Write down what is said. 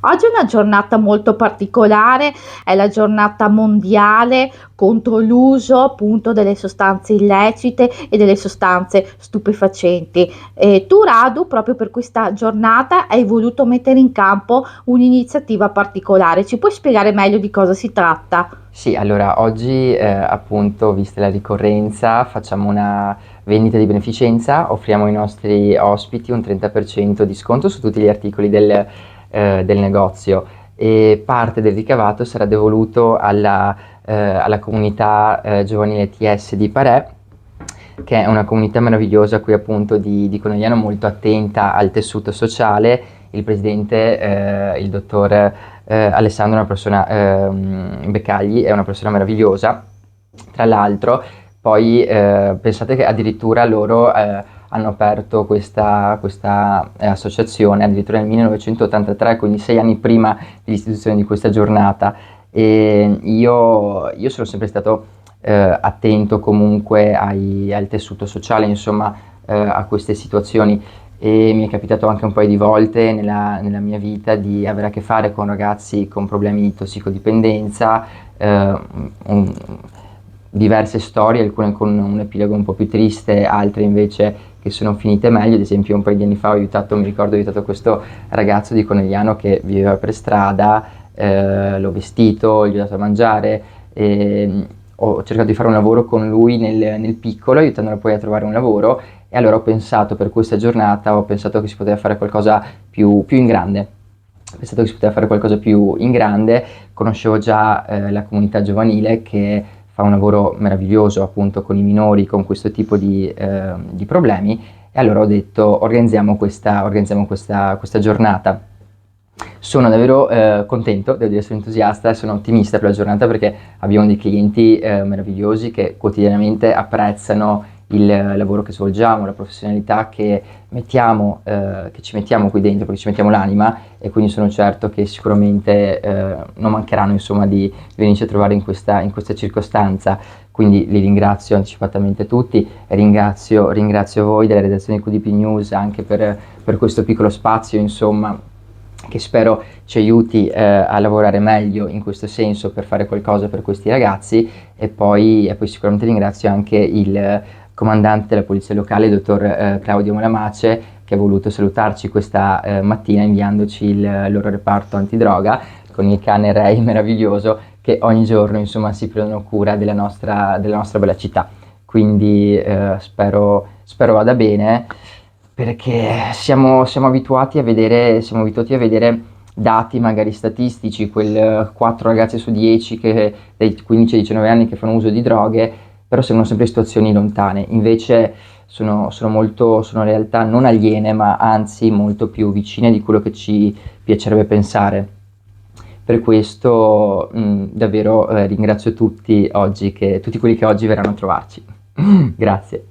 Oggi è una giornata molto particolare, è la giornata mondiale contro l'uso appunto delle sostanze illecite e delle sostanze stupefacenti. E tu, Radu, proprio per questa giornata hai voluto mettere in campo un'iniziativa particolare. Ci puoi spiegare meglio di cosa si tratta? Sì, allora oggi appunto, vista la ricorrenza, facciamo una vendita di beneficenza, offriamo ai nostri ospiti un 30% di sconto su tutti gli articoli del negozio e parte del ricavato sarà devoluto alla comunità giovanile TS di Parè, che è una comunità meravigliosa qui appunto di Conegliano, molto attenta al tessuto sociale. Il presidente, il dottor Alessandro, è una persona, Beccagli, è una persona meravigliosa. Tra l'altro, poi pensate che addirittura loro hanno aperto questa associazione addirittura nel 1983, quindi 6 anni prima dell'istituzione di questa giornata. E io sono sempre stato attento comunque al tessuto sociale, insomma, a queste situazioni, e mi è capitato anche un paio di volte nella mia vita di avere a che fare con ragazzi con problemi di tossicodipendenza, eh, un- diverse storie, alcune con un epilogo un po' più triste, altre invece che sono finite meglio. Ad esempio un paio di anni fa mi ricordo, ho aiutato questo ragazzo di Conegliano che viveva per strada, l'ho vestito, gli ho dato da mangiare, e ho cercato di fare un lavoro con lui nel piccolo, aiutandolo poi a trovare un lavoro, e allora ho pensato, per questa giornata, ho pensato che si poteva fare qualcosa più in grande. Ho pensato che si poteva fare qualcosa più in grande. Conoscevo già la comunità giovanile che fa un lavoro meraviglioso appunto con i minori, con questo tipo di problemi, e allora ho detto organizziamo questa giornata. Sono davvero contento, devo dire, essere entusiasta e sono ottimista per la giornata perché abbiamo dei clienti meravigliosi che quotidianamente apprezzano il lavoro che svolgiamo, la professionalità che ci mettiamo qui dentro, perché ci mettiamo l'anima, e quindi sono certo che sicuramente non mancheranno, insomma, di venirci a trovare in questa circostanza. Quindi li ringrazio anticipatamente tutti e ringrazio voi della redazione di QDP News anche per questo piccolo spazio, insomma, che spero ci aiuti a lavorare meglio in questo senso, per fare qualcosa per questi ragazzi. E poi sicuramente ringrazio anche il comandante della polizia locale, il dottor Claudio Malamace, che ha voluto salutarci questa mattina inviandoci il loro reparto antidroga con il cane Ray meraviglioso, che ogni giorno, insomma, si prendono cura della nostra bella città. Quindi spero vada bene, perché siamo abituati a vedere dati magari statistici, quel 4 ragazzi su 10 dai 15 ai 19 anni che fanno uso di droghe, però sembrano sempre situazioni lontane. Invece sono realtà non aliene, ma anzi molto più vicine di quello che ci piacerebbe pensare. Per questo davvero ringrazio tutti quelli che oggi verranno a trovarci. Grazie.